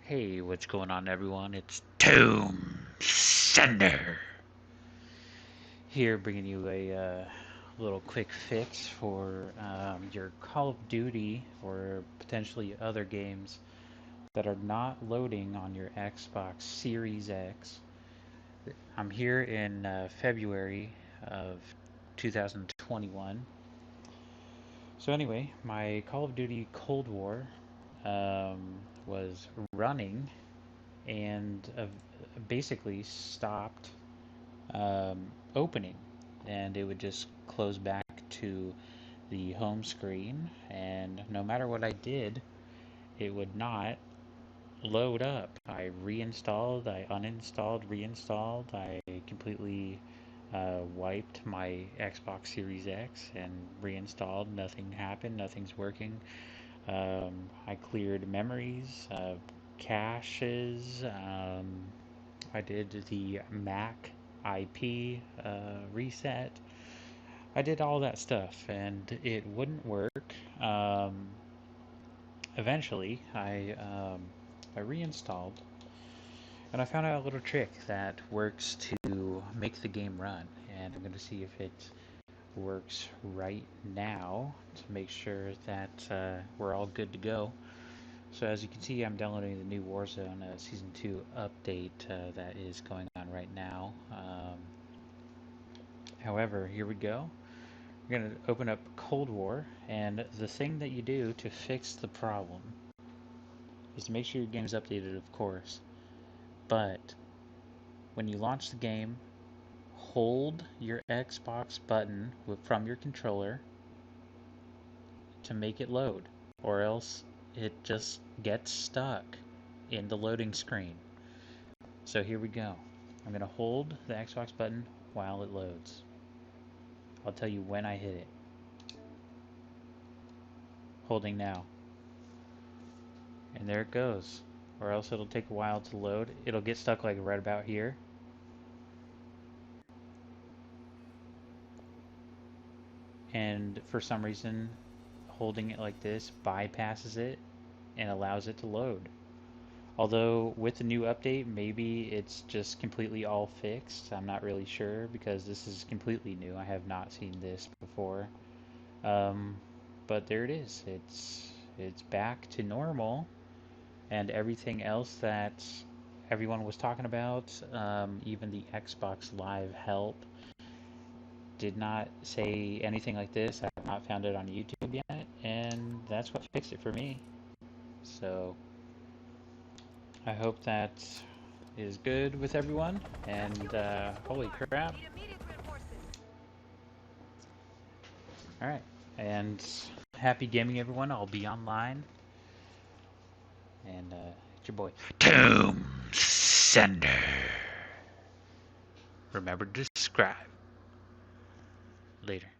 Hey, what's going on, everyone? It's TombSender here, bringing you a little quick fix for your Call of Duty or potentially other games that are not loading on your Xbox Series X. I'm here in February of 2021. So anyway, my Call of Duty Cold War was running and basically stopped opening, and it would just close back to the home screen, and no matter what I did, it would not load up. I reinstalled, I uninstalled, reinstalled, I completely wiped my Xbox Series X and reinstalled. Nothing happened, nothing's working. I cleared memories, caches. I did the Mac IP reset. I did all that stuff, and it wouldn't work. Eventually, I reinstalled, and I found out a little trick that works to make the game run. And I'm going to see if it works right now to make sure that we're all good to go. So as you can see, I'm downloading the new Warzone Season 2 update that is going on right now. However, here we go. We're going to open up Cold War, and the thing that you do to fix the problem is to make sure your game is updated, of course. But when you launch the game, hold your Xbox button from your controller to make it load, or else it just gets stuck in the loading screen. So here we go. I'm going to hold the Xbox button while it loads. I'll tell you when I hit it. Holding now. And there it goes. Or else it'll take a while to load. It'll get stuck like right about here. And for some reason, holding it like this bypasses it and allows it to load. Although with the new update, maybe it's just completely all fixed. I'm not really sure because this is completely new. I have not seen this before. But there it is. It's back to normal, and everything else that everyone was talking about, even the Xbox Live help, did not say anything like this. I have not found it on YouTube yet, and that's what fixed it for me. So I hope that is good with everyone, and holy crap. Alright, and happy gaming, everyone. I'll be online, and it's your boy, TombSender. Remember to subscribe. Later.